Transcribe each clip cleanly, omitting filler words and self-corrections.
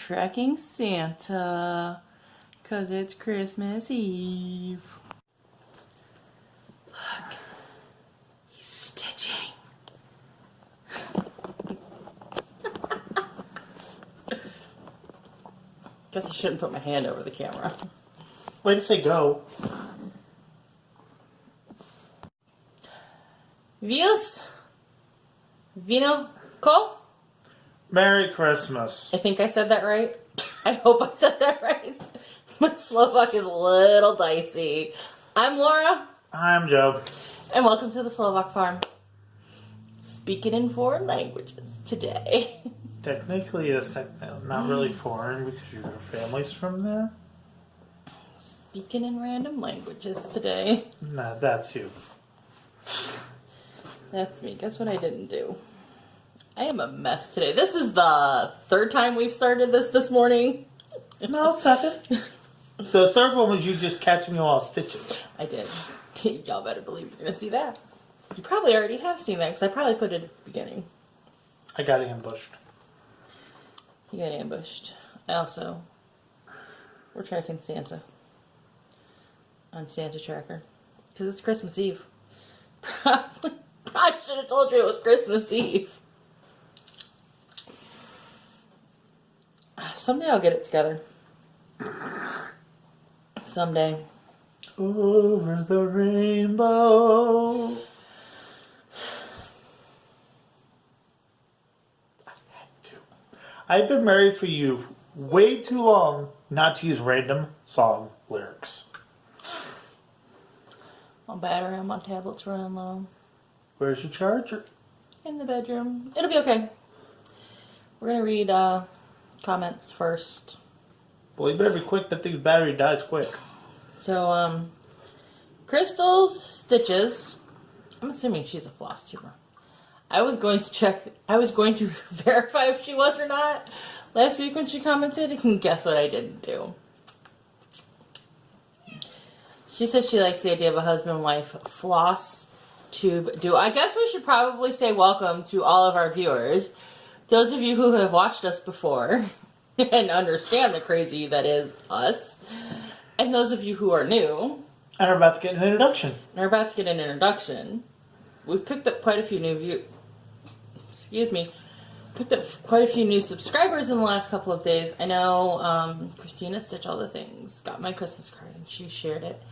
tracking Santa, 'cause it's Christmas Eve. Look, he's stitching. Guess I shouldn't put my hand over the camera. Way to say go. Views? Vino? Cole? Merry Christmas. I think I said that right. I hope I said that right. My Slovak is a little dicey. I'm Laura. I'm Joe. And welcome to the Slovak Farm. Speaking in foreign languages today. Technically, it's not really foreign because your family's from there. Speaking in random languages today. Nah, that's you. That's me. Guess what I didn't do? I am a mess today. This is the third time we've started this morning. No, second. The third one was you just catching me while stitching. I did. Y'all better believe you're going to see that. You probably already have seen that because I probably put it at the beginning. I got ambushed. You got ambushed. We're tracking Santa. On Santa Tracker. Because it's Christmas Eve. Probably should have told you it was Christmas Eve. Someday I'll get it together. Someday. Over the rainbow. I had to. I've been married for you way too long not to use random song lyrics. My battery on my tablet's running low. Where's your charger? In the bedroom. It'll be okay. We're going to read comments first. Well, you better be quick. That thing's battery dies quick. So, Crystal's Stitches. I'm assuming she's a Flosstuber. I was going to verify if she was or not last week when she commented, and guess what I didn't do? She says she likes the idea of a husband-wife Flosstube duo. I guess we should probably say welcome to all of our viewers. Those of you who have watched us before and understand the crazy that is us. And those of you who are new. And are about to get an introduction. We've picked up quite a few new picked up quite a few new subscribers in the last couple of days. I know Christina at Stitch All the Things got my Christmas card and she shared it.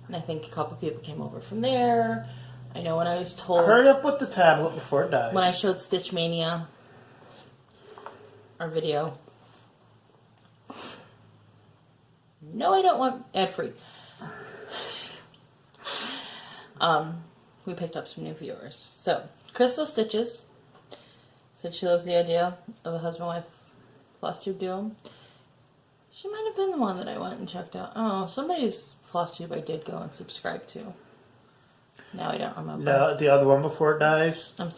And I think a couple people came over from there. I know when I was told... Hurry up with the tablet before it dies. When I showed Stitch Mania, our video. No, I don't want ad-free. We picked up some new viewers. So, Crystal Stitches said she loves the idea of a husband-wife Flosstube duo. She might have been the one that I went and checked out. Oh, somebody's Flosstube I did go and subscribe to. Now I don't remember. No, the other one before it dies. I'm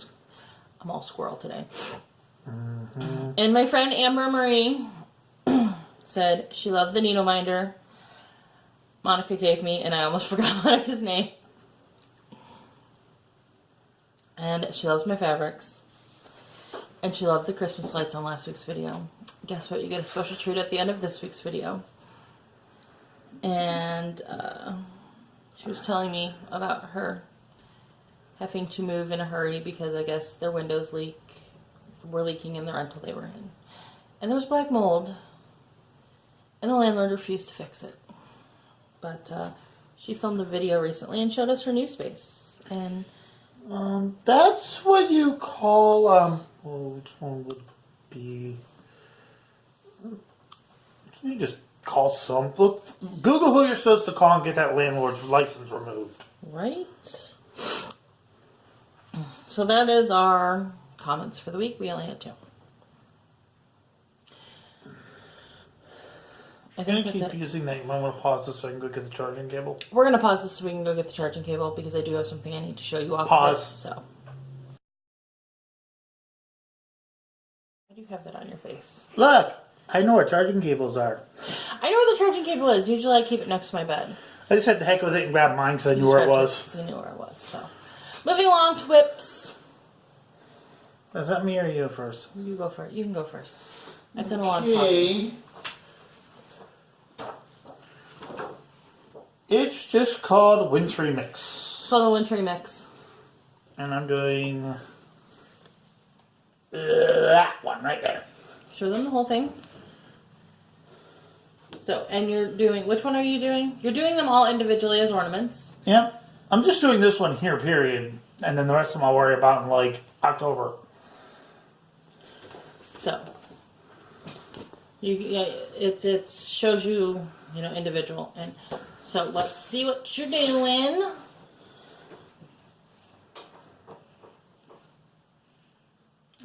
all squirrel today. Mm-hmm. And my friend Amber Marie said she loved the needle minder Monica gave me, and I almost forgot Monica's name. And she loves my fabrics. And she loved the Christmas lights on last week's video. Guess what? You get a special treat at the end of this week's video. And she was telling me about her having to move in a hurry because I guess their windows were leaking in the rental they were in. And there was black mold. And the landlord refused to fix it. But she filmed a video recently and showed us her new space. And that's what you call, which one would be? You just call Look, Google who you're supposed to call and get that landlord's license removed. Right? So that is our comments for the week. We only had 2. I think keep using that. You might want to pause this so I can go get the charging cable. We're going to pause this so we can go get the charging cable because I do have something I need to show you off. Pause. So. Why do you have that on your face? Look, I know where charging cables are. I know where the charging cable is. Usually I keep it next to my bed. I just had to heck with it and grab mine because I knew where it was. Because I knew where it was. So, moving along to whips. Is that me or you first? You go first. You can go first. I've done a lot of talking. It's just called Wintry Mix. It's called a wintry mix. And I'm doing that one right there. Show them the whole thing. So, and you're doing, which one are you doing? You're doing them all individually as ornaments. Yep. I'm just doing this one here, period. And then the rest of them I'll worry about in like October. So, it shows you, individual. And so let's see what you're doing.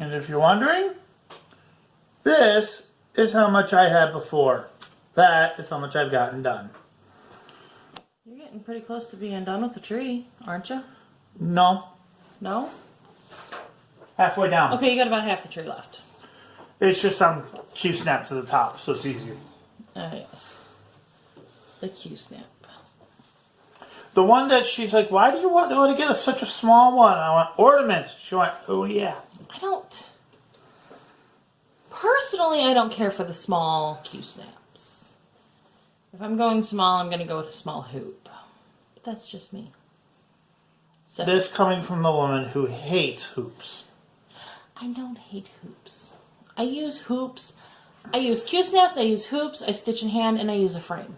And if you're wondering, this is how much I had before. That is how much I've gotten done. You're getting pretty close to being done with the tree, aren't you? No. No? Halfway down. Okay, you got about half the tree left. It's just on Q snap to the top, so it's easier. Yes. The Q snap. The one that she's like, why do you want to get such a small one? I want ornaments. She went, oh yeah. Personally, I don't care for the small Q snaps. If I'm going small, I'm going to go with a small hoop. But that's just me. So, This coming from the woman who hates hoops. I don't hate hoops. I use hoops. I use Q snaps, I use hoops, I stitch in hand, and I use a frame.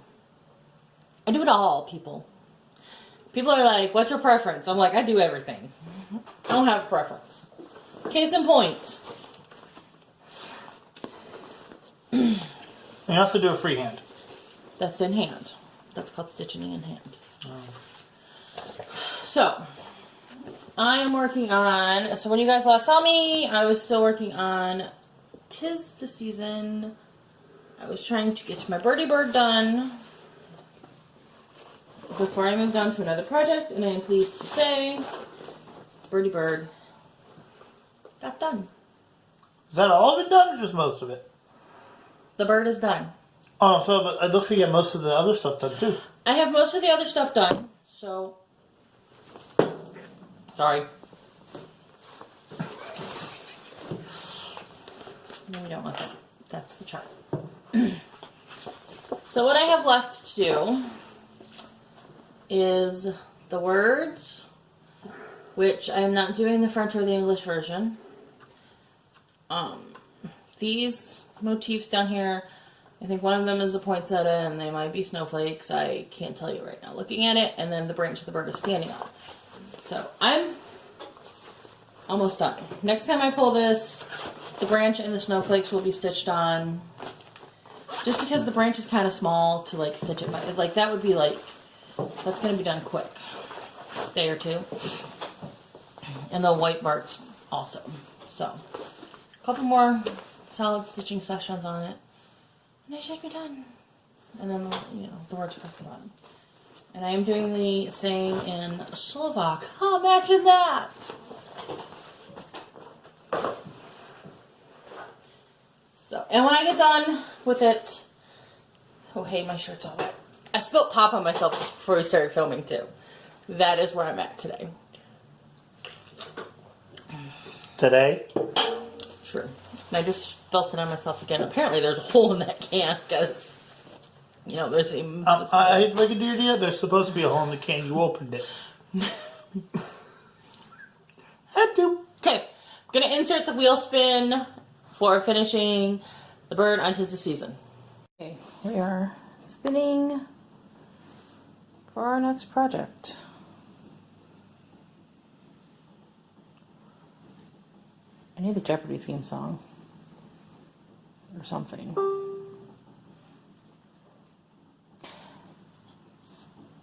I do it all, people. People are like, what's your preference? I'm like, I do everything. I don't have a preference. Case in point. And you also do a freehand. That's in hand. That's called stitching in hand. So, I am working on, so when you guys last saw me, I was still working on 'Tis the Season. I was trying to get my birdie bird done before I moved on to another project, and I am pleased to say, birdie bird got done. Is that all of it done or just most of it? The bird is done. Oh, so but it looks like you have most of the other stuff done too. I have most of the other stuff done, so... Sorry. No, we don't want that. That's the chart. So what I have left to do is the words, which I am not doing the French or the English version. These motifs down here, I think one of them is a poinsettia and they might be snowflakes. I can't tell you right now looking at it. And then the branch the bird is standing on. So I'm almost done. Next time I pull this, the branch and the snowflakes will be stitched on. Just because the branch is kind of small to like stitch it by. Like that would be like, that's going to be done quick. Day or two. And the white barks also. So, a couple more solid stitching sessions on it. And I should be done. And then, the words across the bottom. And I am doing the saying in Slovak. Oh, imagine that! So, and when I get done with it... Oh, hey, my shirt's all wet. I spilled pop on myself before we started filming, too. That is where I'm at today. Today? Sure. And I just felt it on myself again. Apparently there's a hole in that can, because... there's a... I hate like a deer. There's supposed to be a hole in the can. You opened it. Had to. Okay. I'm going to insert the wheel spin for finishing the bird on 'Tis the Season. Okay. We are spinning for our next project. I need the Jeopardy theme song. Or something.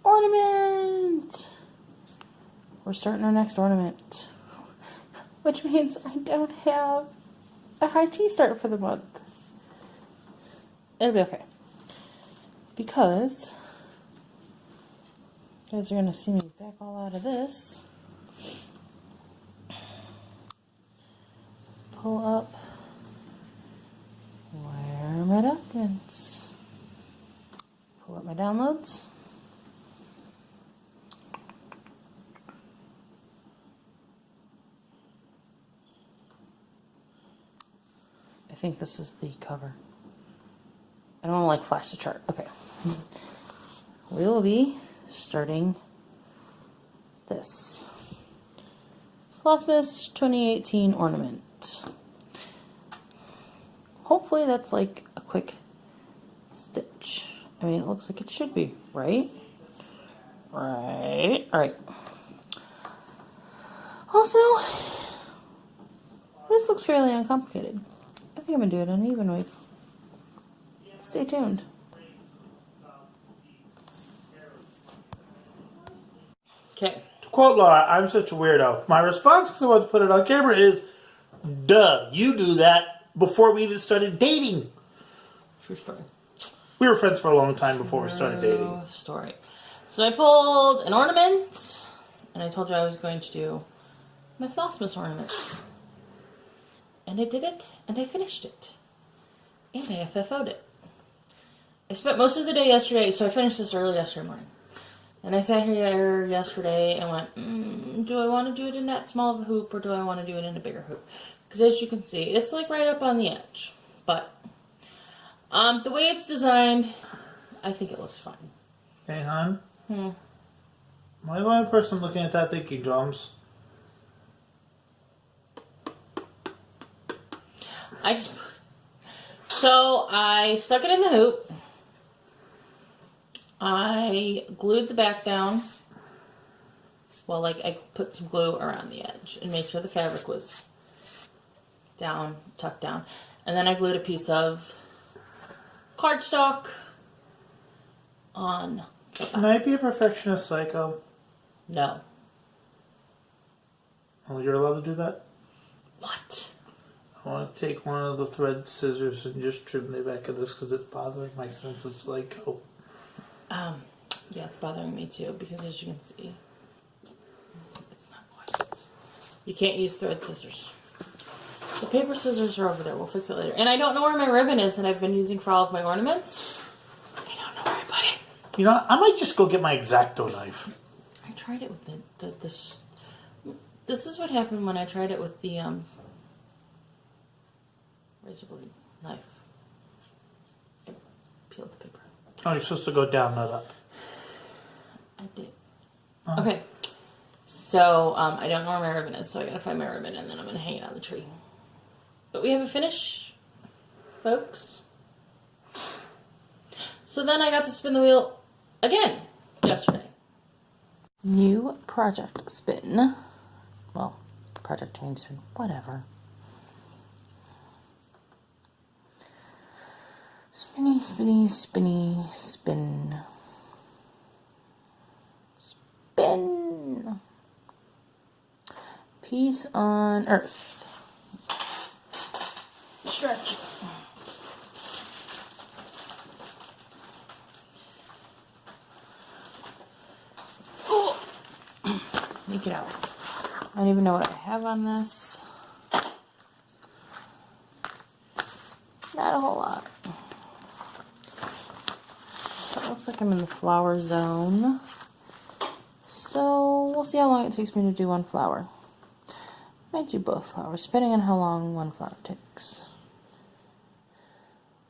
Ornament! We're starting our next ornament. Which means I don't have a high tea start for the month. It'll be okay. Because you guys are going to see me back all out of this. Pull up. Where are my documents? Pull up my downloads. I think this is the cover. I don't like flash the chart. Okay. We will be starting this Flosstube 2018 ornament. Hopefully that's like a quick stitch. I mean, it looks like it should be, right? Right. All right. Also, this looks fairly uncomplicated. I think I'm gonna do it on an even wave. Stay tuned. Okay. To quote Laura, I'm such a weirdo. My response, because I wanted to put it on camera, is, duh, you do that before we even started dating. True story. We were friends for a long time before we started dating. True story. So I pulled an ornament, and I told you I was going to do my Flosstube ornament. And I did it, and I finished it. And I FFO'd it. I spent most of the day yesterday, so I finished this early yesterday morning. And I sat here yesterday and went, do I want to do it in that small of a hoop, or do I want to do it in a bigger hoop? Because as you can see, it's like right up on the edge. But the way it's designed, I think it looks fine. Hey, hon? Am I the only person looking at that thinking drums? So I stuck it in the hoop. I glued the back down. Well, like I put some glue around the edge and made sure the fabric was down, tucked down. And then I glued a piece of cardstock on. Can I be a perfectionist psycho? No. Oh, you're allowed to do that? What? I want to take one of the thread scissors and just trim the back of this because it's bothering my sense of psycho. Yeah, it's bothering me too because as you can see, it's not quite. You can't use thread scissors. The paper scissors are over there. We'll fix it later. And I don't know where my ribbon is that I've been using for all of my ornaments. I don't know where I put it. You know, I might just go get my X-Acto knife. I tried it with this. This is what happened when I tried it with the razor blade knife. I peeled the paper. Oh, you're supposed to go down, not up. I did. Oh. Okay. So, I don't know where my ribbon is, so I gotta find my ribbon and then I'm gonna hang it on the tree. But we have a finish, folks. So then I got to spin the wheel again yesterday. New project spin. Well, project change spin, whatever. Spinny, spinny, spinny, spin. Spin. Peace on earth. Stretch. Oh. Make it out. I don't even know what I have on this. Not a whole lot. It looks like I'm in the flower zone. So we'll see how long it takes me to do one flower. Might do both flowers, depending on how long one flower takes.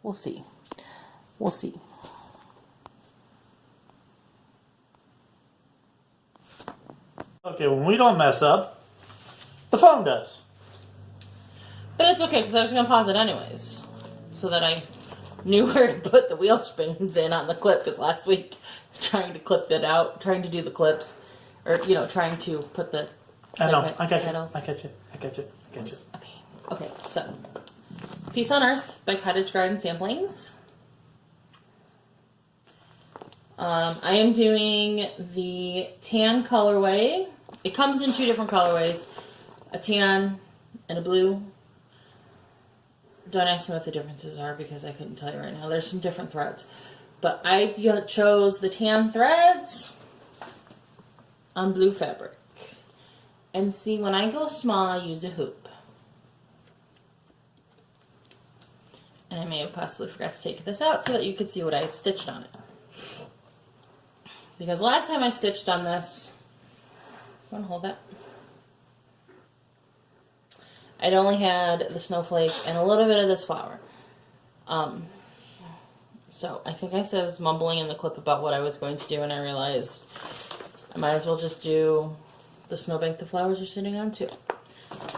We'll see. We'll see. Okay, when we don't mess up, the phone does. But it's okay, because I was going to pause it anyways. So that I knew where to put the wheel spins in on the clip, because last week, trying to clip that out, trying to do the clips, or, you know, trying to put the I got you. titles. I got you. I got you. I got you. Okay, so Peace on Earth by Cottage Garden Samplings. I am doing the tan colorway. It comes in two different colorways, a tan and a blue. Don't ask me what the differences are because I couldn't tell you right now. There's some different threads. But I chose the tan threads on blue fabric. And see, when I go small, I use a hoop. And I may have possibly forgot to take this out so that you could see what I had stitched on it. Because last time I stitched on this, want to hold that? I'd only had the snowflake and a little bit of this flower. So I think I was mumbling in the clip about what I was going to do, and I realized I might as well just do the snowbank the flowers are sitting on too.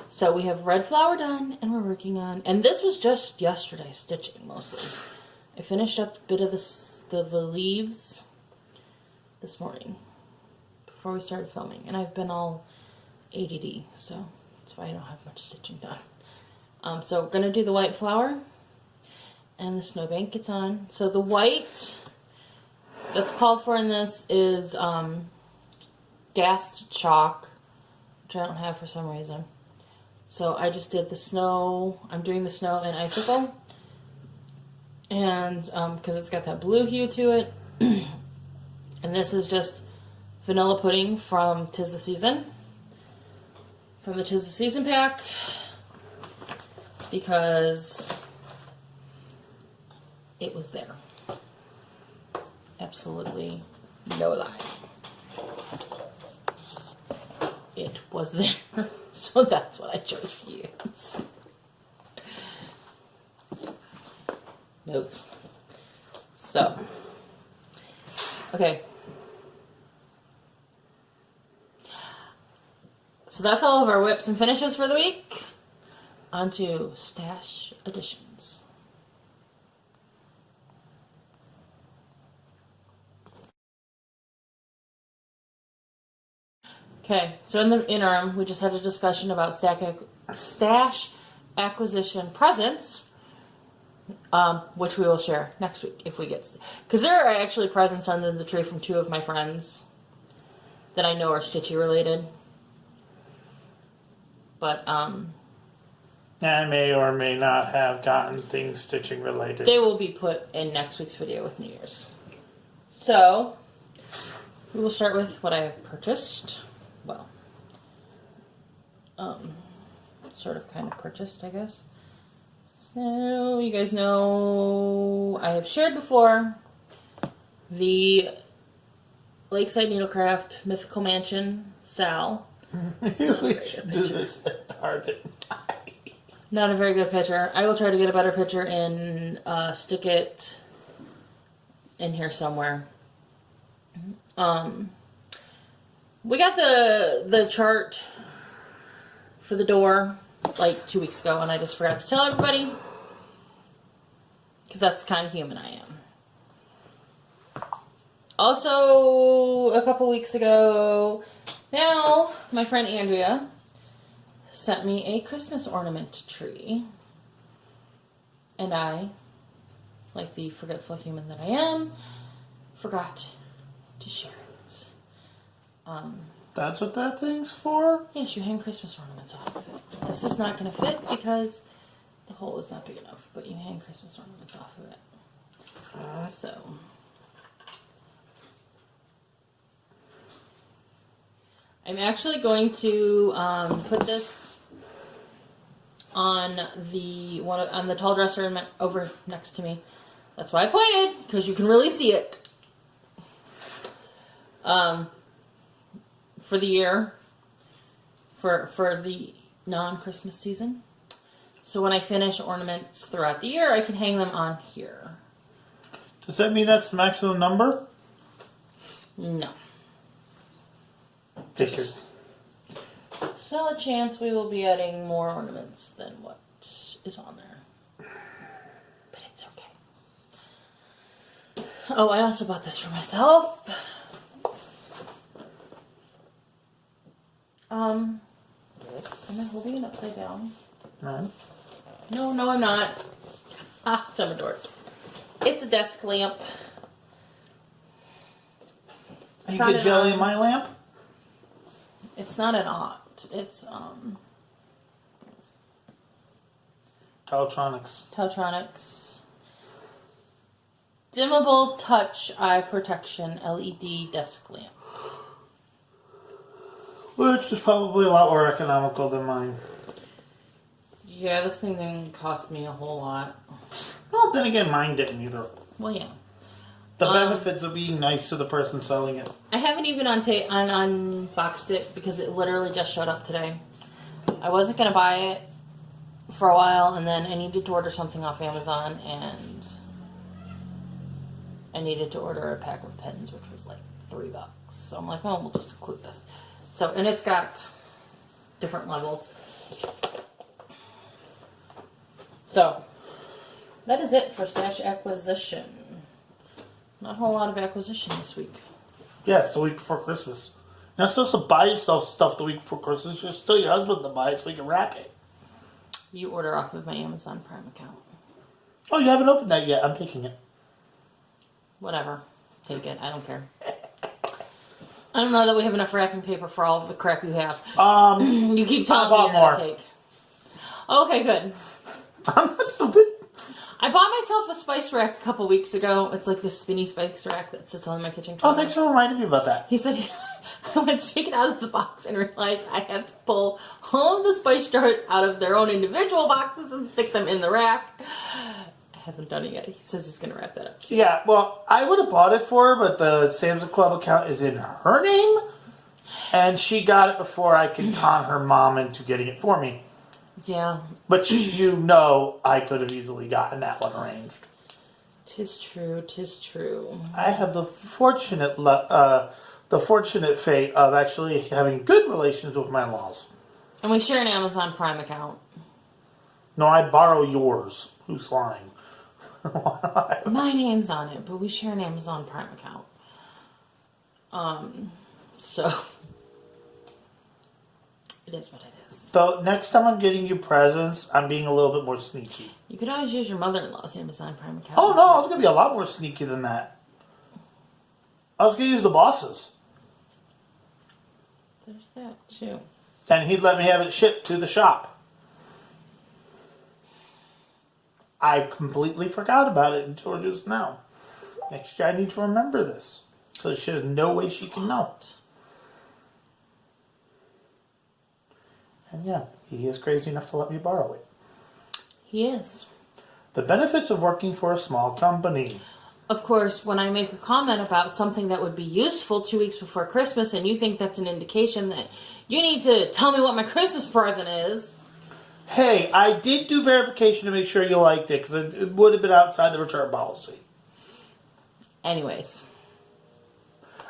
So we have red flower done, and we're working on, and this was just yesterday stitching mostly. I finished up a bit of the leaves this morning before we started filming, and I've been all ADD, so that's why I don't have much stitching done. So we're gonna do the white flower, and the snowbank gets on. So the white that's called for in this is gassed chalk, which I don't have for some reason. So I just did the snow. I'm doing the snow and icicle, and because it's got that blue hue to it. And this is just vanilla pudding from Tis the Season, from the Tis the Season pack, because it was there. Absolutely no lie. It was there. So that's what I chose to use. Notes. So, okay. So that's all of our whips and finishes for the week. On to stash additions. Okay, so in the interim, we just had a discussion about stash acquisition presents, which we will share next week if we get, because there are actually presents under the tree from two of my friends that I know are Stitchy related. But I may or may not have gotten things stitching related. They will be put in next week's video with New Year's. So we will start with what I have purchased. Well, sort of kind of purchased, I guess. So you guys know I have shared before the Lakeside Needlecraft Mythical Mansion Sal. We should do this at Target. Not a very good picture. I will try to get a better picture and stick it in here somewhere. We got the chart for the door like 2 weeks ago, and I just forgot to tell everybody because that's the kind of human I am. Also, a couple weeks ago, now my friend Andrea sent me a Christmas ornament tree, and I, like the forgetful human that I am, forgot to share it. That's what that thing's for? Yes, you hang Christmas ornaments off of it. This is not going to fit because the hole is not big enough, but you hang Christmas ornaments off of it. So, I'm actually going to put this on the tall dresser over next to me. That's why I pointed, because you can really see it. For the year, for the non-Christmas season. So when I finish ornaments throughout the year, I can hang them on here. Does that mean that's the maximum number? No. Figured. So a chance we will be adding more ornaments than what is on there. But it's okay. Oh, I also bought this for myself. Am I holding it upside down? No. No, I'm not. I'm a dork. It's a desk lamp. You get jelly in my lamp? It's not an Oct. It's Teltronics. Dimmable touch eye protection LED desk lamp. Which is probably a lot more economical than mine. Yeah, this thing didn't cost me a whole lot. Well, then again, mine didn't either. Well, yeah. The benefits of being nice to the person selling it. I haven't even unboxed it because it literally just showed up today. I wasn't going to buy it for a while, and then I needed to order something off Amazon, and I needed to order a pack of pens, which was like $3. So I'm like, oh, we'll just include this. So, and it's got different levels. So, that is it for stash acquisition. Not a whole lot of acquisition this week. Yeah, it's the week before Christmas. You're not supposed to buy yourself stuff the week before Christmas. You're still your husband to buy it so he can wrap it. You order off of my Amazon Prime account. Oh, you haven't opened that yet. I'm taking it. Whatever. Take it. I don't care. I don't know that we have enough wrapping paper for all of the crap you have. You keep telling me you're going to take. Okay, good. I'm not stupid. I bought myself a spice rack a couple weeks ago. It's like this spinny spice rack that sits on my kitchen counter. Oh, thanks for reminding me about that. He said I went to take it out of the box and realized I had to pull all of the spice jars out of their own individual boxes and stick them in the rack. I haven't done it yet. He says he's going to wrap that up too. Yeah, well, I would have bought it for her, but the Sam's Club account is in her name, and she got it before I could con her mom into getting it for me. Yeah. But you know I could have easily gotten that one arranged. 'Tis true, 'tis true. I have the fortunate fate of actually having good relations with my in-laws. And we share an Amazon Prime account. No, I borrow yours. Who's lying? My name's on it, but we share an Amazon Prime account. So it is what it is. So next time I'm getting you presents, I'm being a little bit more sneaky. You could always use your mother-in-law's Amazon Prime account. Oh no, I was gonna be a lot more sneaky than that. I was gonna use the boss's. There's that too. And he'd let me have it shipped to the shop. I completely forgot about it until just now. Next year I need to remember this. So she has no way she can know. And yeah, he is crazy enough to let me borrow it. He is. The benefits of working for a small company. Of course, when I make a comment about something that would be useful 2 weeks before Christmas and you think that's an indication that you need to tell me what my Christmas present is. Hey, I did do verification to make sure you liked it because it would have been outside the return policy. Anyways.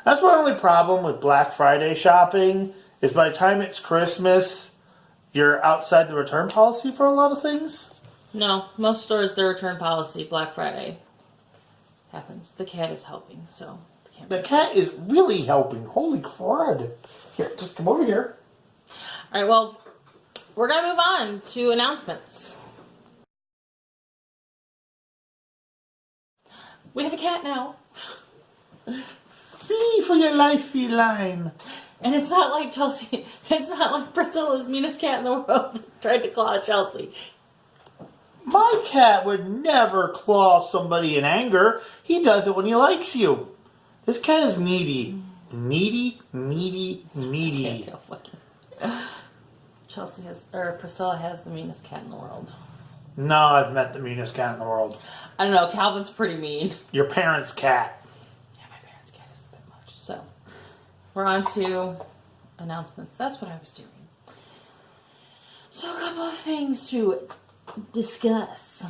That's my only problem with Black Friday shopping is by the time it's Christmas, you're outside the return policy for a lot of things. No, most stores, their return policy, Black Friday happens. The cat is helping, so. The cat is really helping. Holy crud. Here, just come over here. Alright, well, we're going to move on to announcements. We have a cat now. Flee for your life, feline. And it's not like Chelsea, it's not like Priscilla's meanest cat in the world tried to claw Chelsea. My cat would never claw somebody in anger. He does it when he likes you. This cat is needy. Needy, needy, needy. Can't tell fucking. Chelsea has, or Priscilla has the meanest cat in the world. No, I've met the meanest cat in the world. I don't know, Calvin's pretty mean. Your parents' cat. Yeah, my parents' cat is a bit much. So, we're on to announcements. That's what I was doing. So, a couple of things to discuss.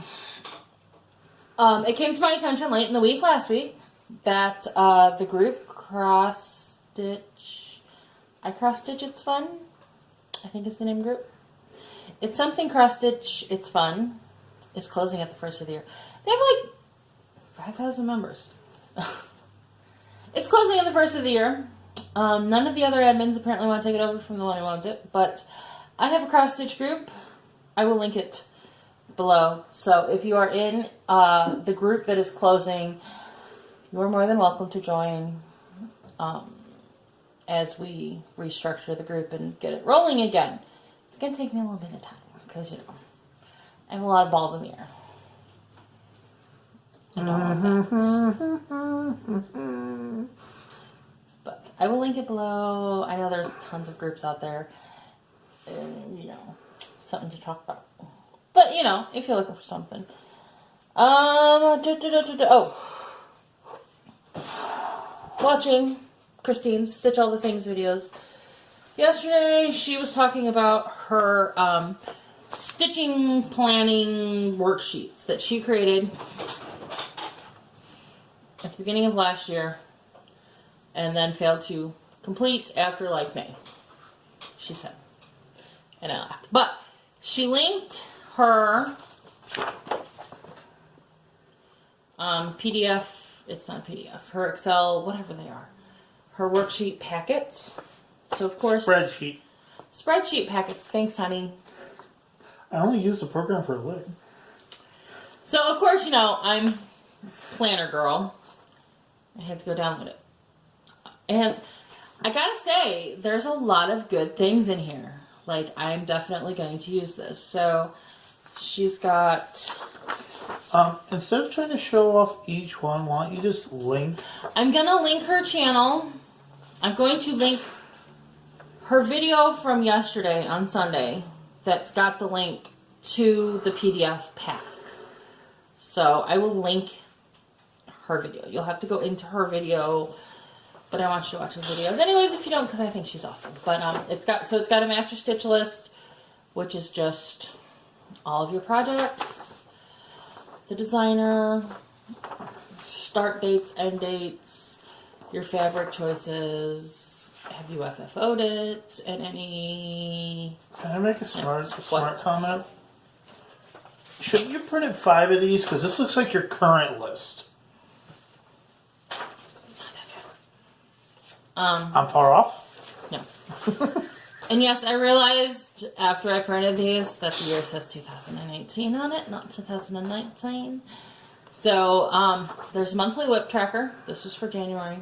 It came to my attention late in the week last week that the group Cross Stitch, I Cross Stitch It's Fun, I think is the name of the group. It's something Cross Stitch It's Fun is closing at the first of the year. They have like 5,000 members. It's closing at the first of the year. None of the other admins apparently want to take it over from the one who owns it, but I have a cross stitch group. I will link it below. So if you are in the group that is closing, you're more than welcome to join as we restructure the group and get it rolling again. It's going to take me a little bit of time because, you know, I have a lot of balls in the air. And all of that. But I will link it below. I know there's tons of groups out there. And, you know, something to talk about. But, you know, if you're looking for something. Watching Christine's Stitch All the Things videos. Yesterday, she was talking about her stitching planning worksheets that she created at the beginning of last year and then failed to complete after like May, she said. And I laughed. But she linked her PDF, it's not PDF, her Excel, whatever they are, her worksheet packets. So of course, spreadsheet packets. Thanks, honey. I only used the program for a lick. So of course, you know, I'm planner girl. I had to go download it. And I gotta say, there's a lot of good things in here. Like, I'm definitely going to use this. So she's got... Instead of trying to show off each one, why don't you just link? I'm gonna link her channel. I'm going to link her video from yesterday on Sunday that's got the link to the PDF pack. So I will link her video. You'll have to go into her video, but I want you to watch her videos anyways if you don't, because I think she's awesome. But it's got a master stitch list, which is just all of your projects, the designer, start dates, end dates, your fabric choices. Have you FFO'd it? And any... Can I make a smart comment? Shouldn't you print 5 of these? Because this looks like your current list. It's not that bad. I'm far off? No. And yes, I realized after I printed these that the year says 2018 on it, not 2019. So, there's a monthly whip tracker. This is for January.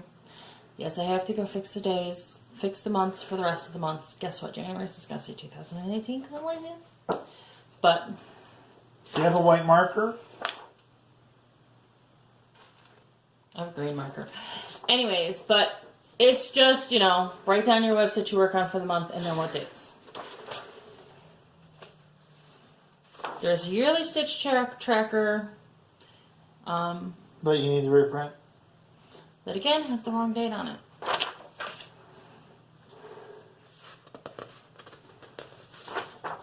Yes, I have to go fix the days, fix the months for the rest of the months. Guess what? January is going to say 2018 because I'm lazy. But... Do you have a white marker? I have a green marker. Anyways, but it's just, you know, write down your website you work on for the month and then what dates. There's a yearly stitch tracker. But you need to reprint. That again has the wrong date on it.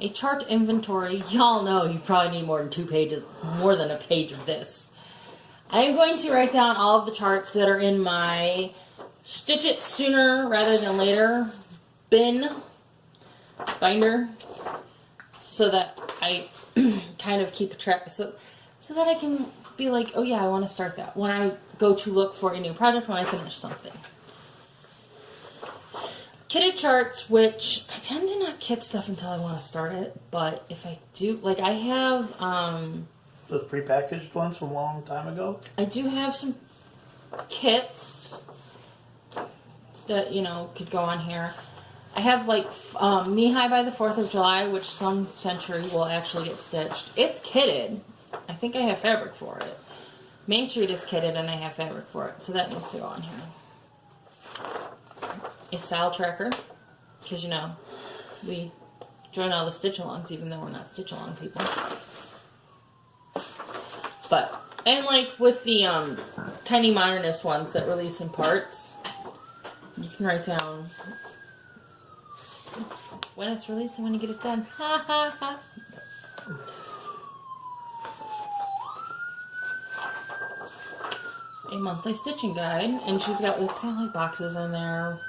A chart inventory. Y'all know you probably need more than 2 pages, more than a page of this. I am going to write down all of the charts that are in my Stitch It Sooner Rather Than Later binder, so that I kind of keep a track, so that I can be like, oh yeah, I want to start that when I go to look for a new project when I finish something. Kitted charts, which I tend to not kit stuff until I want to start it, but if I do, like I have, those prepackaged ones from a long time ago? I do have some kits that, you know, could go on here. I have like Knee High by the 4th of July, which some century will actually get stitched. It's kitted. I think I have fabric for it. Main Street is kitted and I have fabric for it, so that needs to go on here. A style tracker, because you know, we join all the stitch alongs even though we're not stitch along people. But, and like with the Tiny Modernist ones that release in parts, you can write down when it's released and when you get it done. Ha ha ha. A monthly stitching guide, and it's got like boxes in there.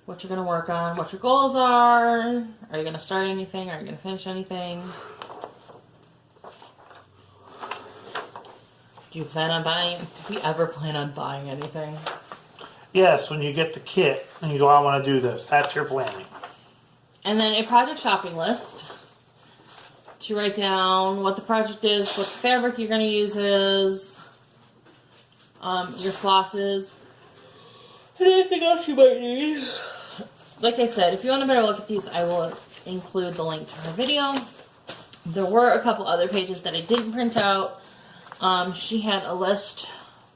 What you're going to work on, what your goals are you going to start anything, are you going to finish anything? Do you plan on buying, did we ever plan on buying anything? Yes, when you get the kit and you go, I want to do this. That's your planning. And then a project shopping list to write down what the project is, what the fabric you're going to use is, your flosses, and anything else you might need. Like I said, if you want a better look at these, I will include the link to her video. There were a couple other pages that I didn't print out. She had a list.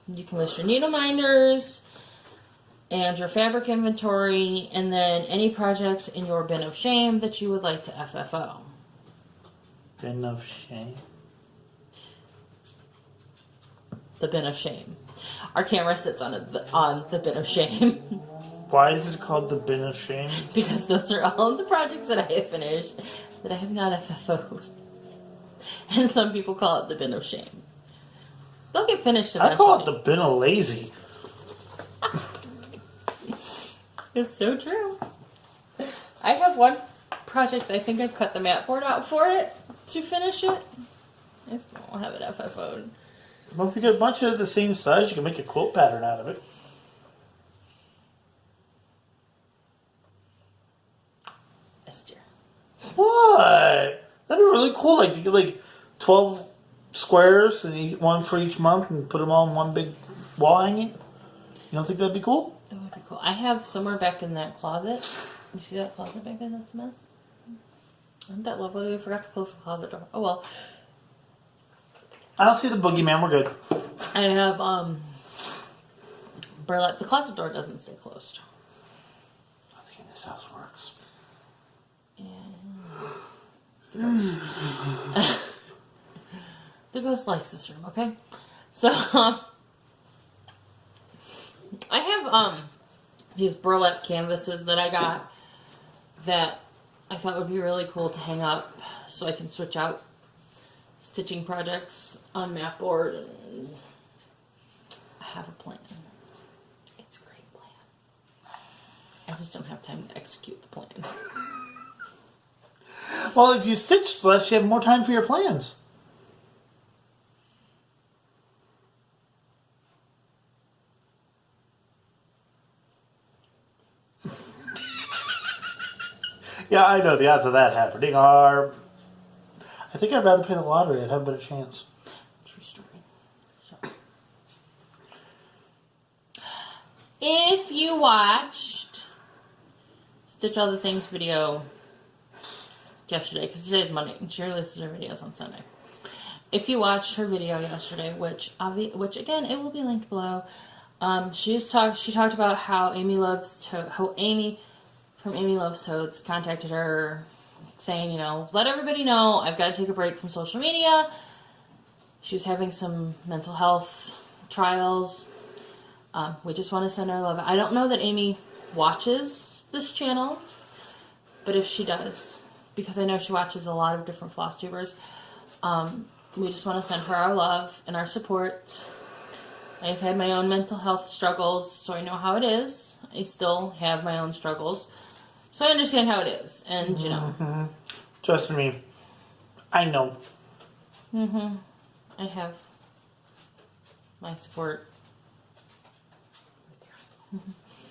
You can list your needle minders and your fabric inventory, and then any projects in your bin of shame that you would like to FFO. Bin of shame? The bin of shame. Our camera sits on the bin of shame. Why is it called the bin of shame? Because those are all of the projects that I have finished that I have not FFO'd. And some people call it the bin of shame. They'll get finished eventually. I call it the bin of lazy. It's so true. I have one project I think I've cut the mat board out for it to finish it. I still don't have it FFO'd. Well, if you get a bunch of the same size, you can make a quilt pattern out of it. Esther. What? That'd be really cool. Like, to get like 12 squares and one for each month and put them all in one big wall hanging. You don't think that'd be cool? That would be cool. I have somewhere back in that closet. You see that closet back there? That's a mess. Isn't that lovely? I forgot to close the closet door. Oh well. I don't see the boogeyman. We're good. I have burlap. The closet door doesn't stay closed. I think this house works. And the ghost likes this room. Okay, so I have these burlap canvases that I got that I thought would be really cool to hang up so I can switch out stitching projects on mat board, and I have a plan. It's a great plan. I just don't have time to execute the plan. Well, if you stitch less, you have more time for your plans. Yeah, I know the odds of that happening are... I think I'd rather play the lottery. I'd have a better chance. True story. So. If you watched Stitch All the Things video yesterday, because today's Monday, and she releases her videos on Sunday. If you watched her video yesterday, which again, it will be linked below, she talked about how Amy from Amy Loves Toads contacted her saying, let everybody know I've got to take a break from social media. She was having some mental health trials. We just want to send her love. I don't know that Amy watches this channel, but if she does, because I know she watches a lot of different Flosstubers, we just want to send her our love and our support. I've had my own mental health struggles, so I know how it is. I still have my own struggles, so I understand how it is. And, Mm-hmm. Trust me, I know. I have my support.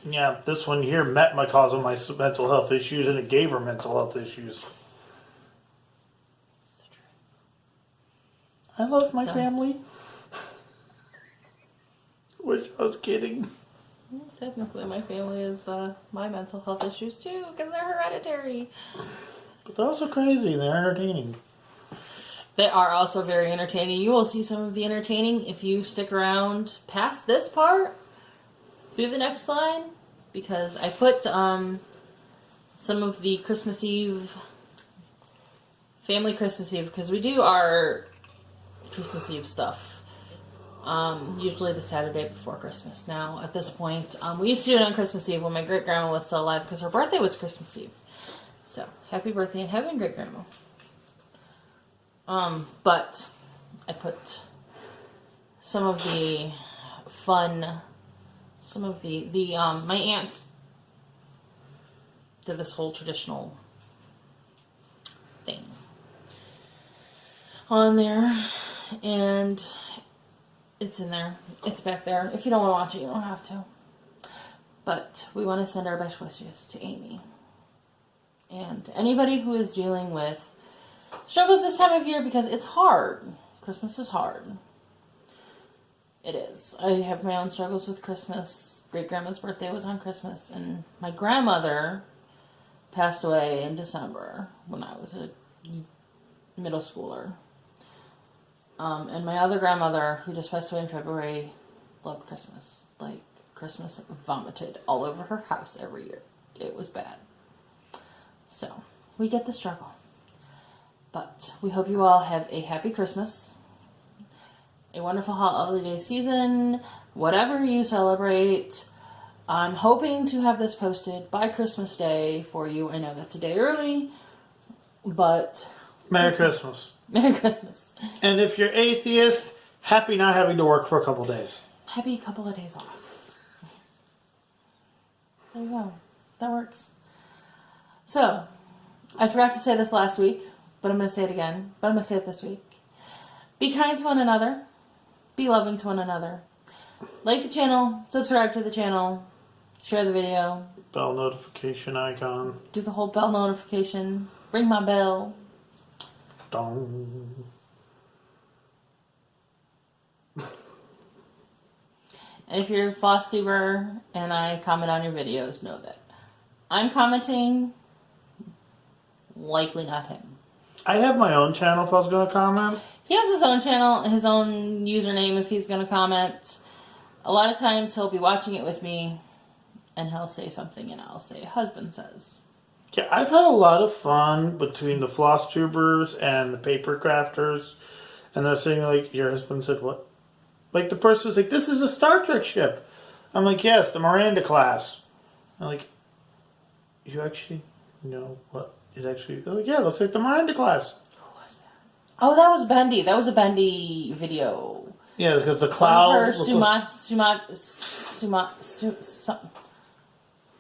Yeah, this one here met my cause of my mental health issues, and it gave her mental health issues. I love my family. Wish I was kidding. Technically, my family is my mental health issues too, because they're hereditary. But they're also crazy. They're entertaining. They are also very entertaining. You will see some of the entertaining if you stick around past this part through the next slide, because I put some of the Christmas Eve, family Christmas Eve, because we do our Christmas Eve stuff usually the Saturday before Christmas. Now, at this point, we used to do it on Christmas Eve when my great-grandma was still alive, because her birthday was Christmas Eve. So, happy birthday in heaven, great-grandma. But I put some of the fun, my aunt did this whole traditional thing on there, and it's in there. It's back there. If you don't want to watch it, you don't have to. But we want to send our best wishes to Amy. And anybody who is dealing with struggles this time of year, because it's hard. Christmas is hard. It is. I have my own struggles with Christmas. Great-grandma's birthday was on Christmas, and my grandmother passed away in December when I was a middle schooler. And my other grandmother, who just passed away in February, loved Christmas. Like, Christmas vomited all over her house every year. It was bad. So, we get the struggle. But we hope you all have a happy Christmas, a wonderful holiday season, whatever you celebrate. I'm hoping to have this posted by Christmas Day for you. I know that's a day early. But Merry Christmas. Merry Christmas. And if you're atheist, happy not having to work for a couple days. Happy couple of days off. There you go. That works. So, I forgot to say this last week, but I'm going to say it again. But I'm going to say it this week. Be kind to one another. Be loving to one another. Like the channel. Subscribe to the channel. Share the video. Bell notification icon. Do the whole bell notification. Ring my bell. Dong. And if you're a Flosstuber and I comment on your videos, know that I'm commenting, likely not him. I have my own channel if I was going to comment. He has his own channel, his own username if he's going to comment. A lot of times he'll be watching it with me and he'll say something and I'll say, husband says. Yeah, I've had a lot of fun between the Flosstubers and the paper crafters. And they're saying, like, your husband said, what? Like, the person's like, this is a Star Trek ship. I'm like, yes, the Miranda class. I'm like, you actually know what it actually... Oh, yeah, it looks like the Miranda class. Who was that? Oh, that was Bendy. That was a Bendy video. Yeah, because the cloud...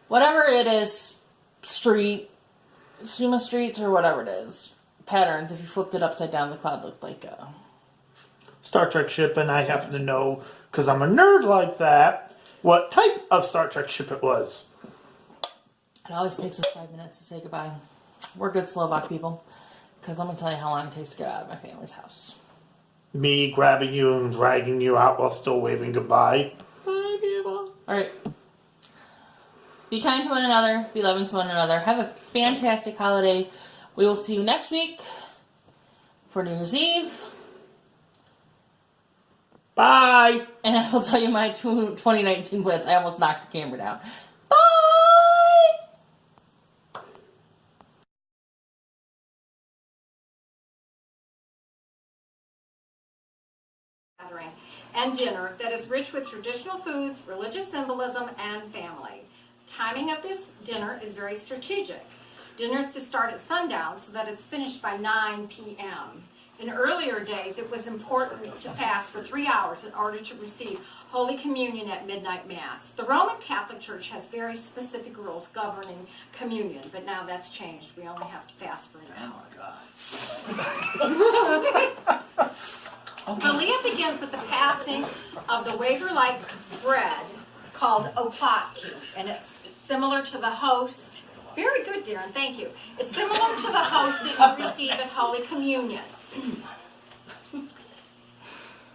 Whatever it is, Suma Streets or whatever it is, patterns, if you flipped it upside down, the cloud looked like a... Star Trek ship, and I happen to know, because I'm a nerd like that, what type of Star Trek ship it was. It always takes us 5 minutes to say goodbye. We're good Slovak people, because I'm going to tell you how long it takes to get out of my family's house. Me grabbing you and dragging you out while still waving goodbye. Bye, people. Alright. Be kind to one another. Be loving to one another. Have a fantastic holiday. We will see you next week for New Year's Eve. Bye! And I will tell you my 2019 blitz. I almost knocked the camera down. Bye! And dinner that is rich with traditional foods, religious symbolism, and family. Timing of this dinner is very strategic. Dinner is to start at sundown so that it's finished by 9 p.m. In earlier days, it was important to fast for 3 hours in order to receive Holy Communion at midnight Mass. The Roman Catholic Church has very specific rules governing communion, but now that's changed. We only have to fast for an hour. Oh my God. The Leah begins with the passing of the wafer-like bread called oplatki, and it's similar to the host. Very good, Darren, thank you. It's similar to the host that you receive at Holy Communion.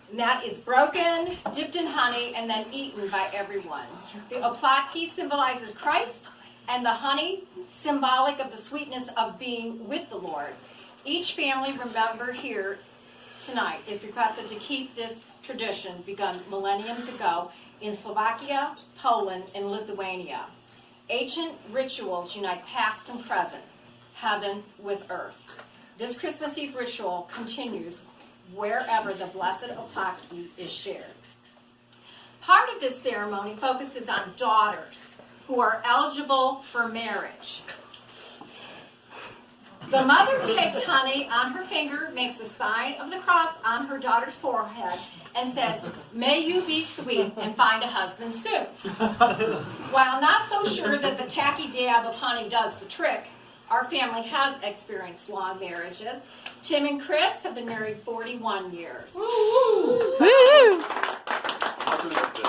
And that is broken, dipped in honey, and then eaten by everyone. The oplatki symbolizes Christ, and the honey, symbolic of the sweetness of being with the Lord. Each family remembered here tonight is requested to keep this tradition begun millenniums ago in Slovakia, Poland, and Lithuania. Ancient rituals unite past and present, heaven with earth. This Christmas Eve ritual continues wherever the blessed oplatki is shared. Part of this ceremony focuses on daughters who are eligible for marriage. The mother takes honey on her finger, makes a sign of the cross on her daughter's forehead, and says, "May you be sweet and find a husband soon." While not so sure that the tacky dab of honey does the trick, our family has experienced long marriages. Tim and Chris have been married 41 years. Woo!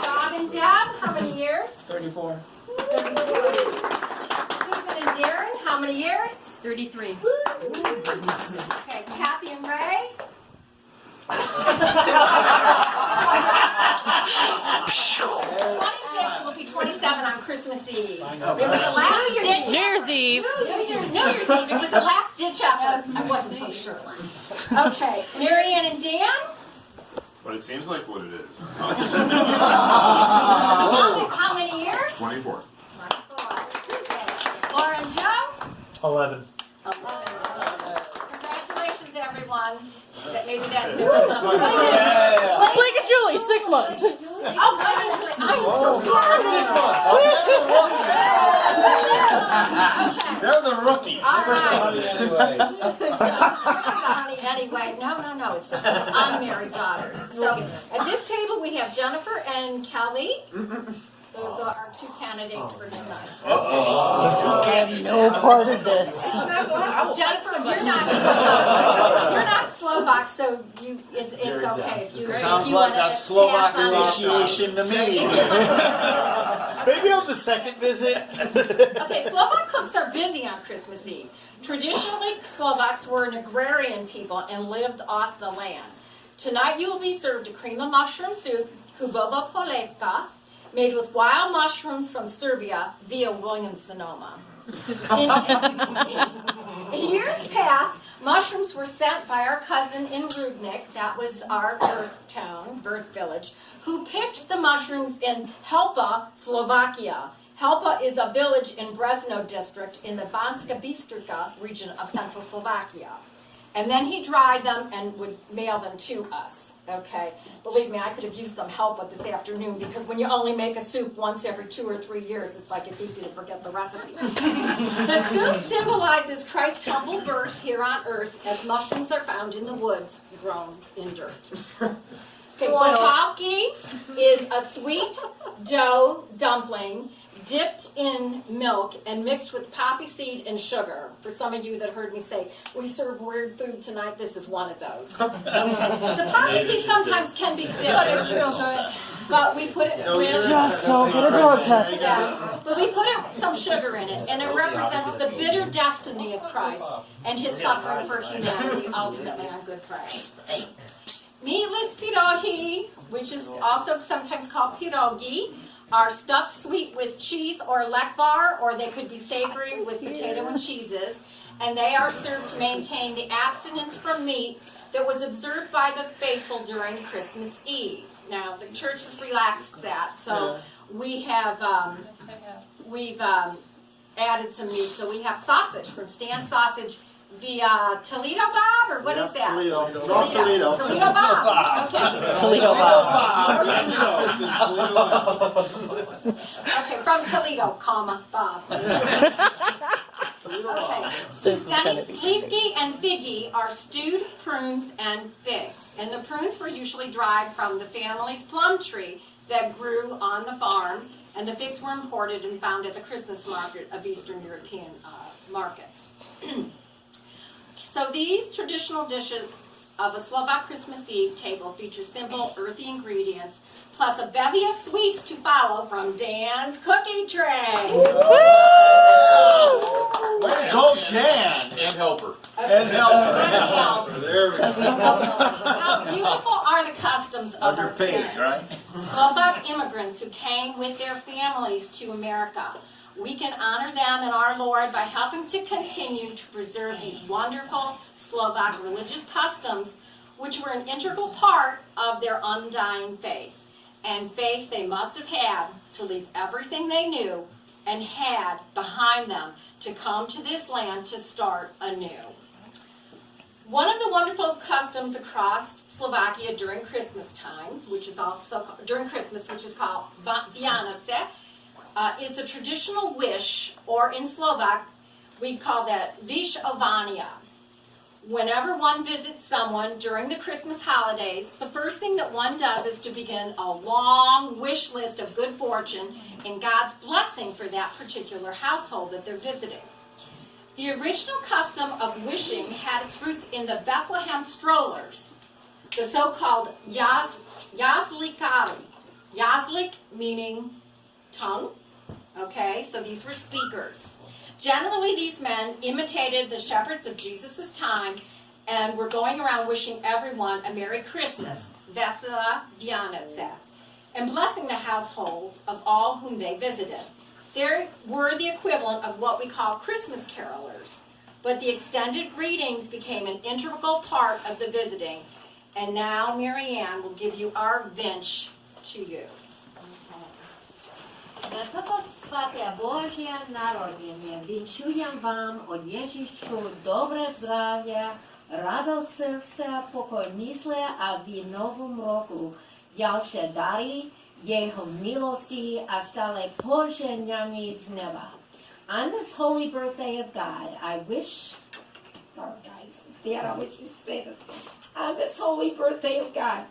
Bob and Deb, how many years? 34. 34. Susan and Darren, how many years? 33. Okay, Kathy and Ray. 26 will be 27 on Christmas Eve. It was the last ditch. New Year's Eve. New Year's Eve. It was the last ditch effort. I wasn't so sure. Okay, Marianne and Dan. But it seems like what it is. How many years? 24. Laura and Joe. 11. Congratulations, everyone. That maybe that. Blake and Julie, 6 months. Oh, wait, I am so sorry. They're the rookies. Anyway, no, it's just unmarried daughters. So at this table we have Jennifer and Kelly. Those are our two candidates for tonight. I have no part of this. Jennifer, you're not Slovak, so it's okay if you. Sounds if you like wanna a Slovak pass on it. initiation to me. Maybe on the second visit. Okay, Slovak cooks are busy on Christmas Eve. Traditionally, Slovaks were an agrarian people and lived off the land. Tonight you will be served a cream of mushroom soup, hubovo polevka, made with wild mushrooms from Serbia via Williams-Sonoma. In years past, mushrooms were sent by our cousin in Rudnik, that was our birth village, who picked the mushrooms in Helpa, Slovakia. Helpa is a village in Brezno district in the Banska Bystrica region of central Slovakia. And then he dried them and would mail them to us. Okay, believe me, I could have used some help with this afternoon because when you only make a soup once every 2 or 3 years, it's like it's easy to forget the recipe. The soup symbolizes Christ's humble birth here on earth as mushrooms are found in the woods grown in dirt. Okay, Potawki is a sweet dough dumpling dipped in milk and mixed with poppy seed and sugar. For some of you that heard me say, we serve weird food tonight, this is one of those. The poppy seed sometimes can be bitter, but we put it with... Just don't get a drug test. Yeah, but we put some sugar in it, and it represents the bitter destiny of Christ and his suffering for humanity, ultimately on Good Friday. Meatless pierogi, which is also sometimes called pierogi, are stuffed sweet with cheese or lekvar, or they could be savory with potato and cheeses, and they are served to maintain the abstinence from meat that was observed by the faithful during Christmas Eve. Now, the church has relaxed that, so we've added some meat. So we have sausage from Stan's Sausage via Toledo Bob, or what is that? Toledo. Toledo Bob. Okay. Toledo Okay, from Toledo, Bob. Okay. Susani, slivki, and figgy are stewed prunes and figs. And the prunes were usually dried from the family's plum tree that grew on the farm, and the figs were imported and found at the Christmas market of Eastern European markets. So these traditional dishes of a Slovak Christmas Eve table feature simple, earthy ingredients, plus a bevy of sweets to follow from Dan's cookie tray. Way to go, Dan! And helper. And helper. There we go. How beautiful are the customs of our Underpaid, parents. right? Slovak immigrants who came with their families to America. We can honor them in our Lord by helping to continue to preserve these wonderful Slovak religious customs, which were an integral part of their undying faith. And faith they must have had to leave everything they knew and had behind them to come to this land to start anew. One of the wonderful customs across Slovakia during Christmas time, which is also during Christmas, which is called Vianoce, is the traditional wish, or in Slovak, we call that Vishovania. Whenever one visits someone during the Christmas holidays, the first thing that one does is to begin a long wish list of good fortune and God's blessing for that particular household that they're visiting. The original custom of wishing had its roots in the Bethlehem strollers, the so-called Yazlikari. Yazlik meaning tongue. Okay, so these were speakers. Generally, these men imitated the shepherds of Jesus' time and were going around wishing everyone a Merry Christmas, Vesela Vianoce, and blessing the households of all whom they visited. They were the equivalent of what we call Christmas carolers, but the extended greetings became an integral part of the visiting. And now Marianne will give you our vinch to you. Na toto svaté Božie narodenie vinšujem vám od Ježišu dobré zdravie, radosť srdca, pokoj mysle a v novom roku. Yaše dary, jeho milosti a stále požehnání z neba. On this holy birthday of God, I wish, sorry guys, Dad, I wish you say this. On this holy birthday of God,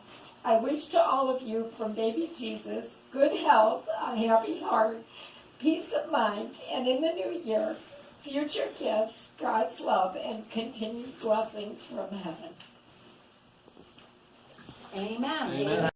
I wish to all of you from baby Jesus good health, a happy heart, peace of mind, and in the new year, future gifts, God's love, and continued blessings from heaven. Amen.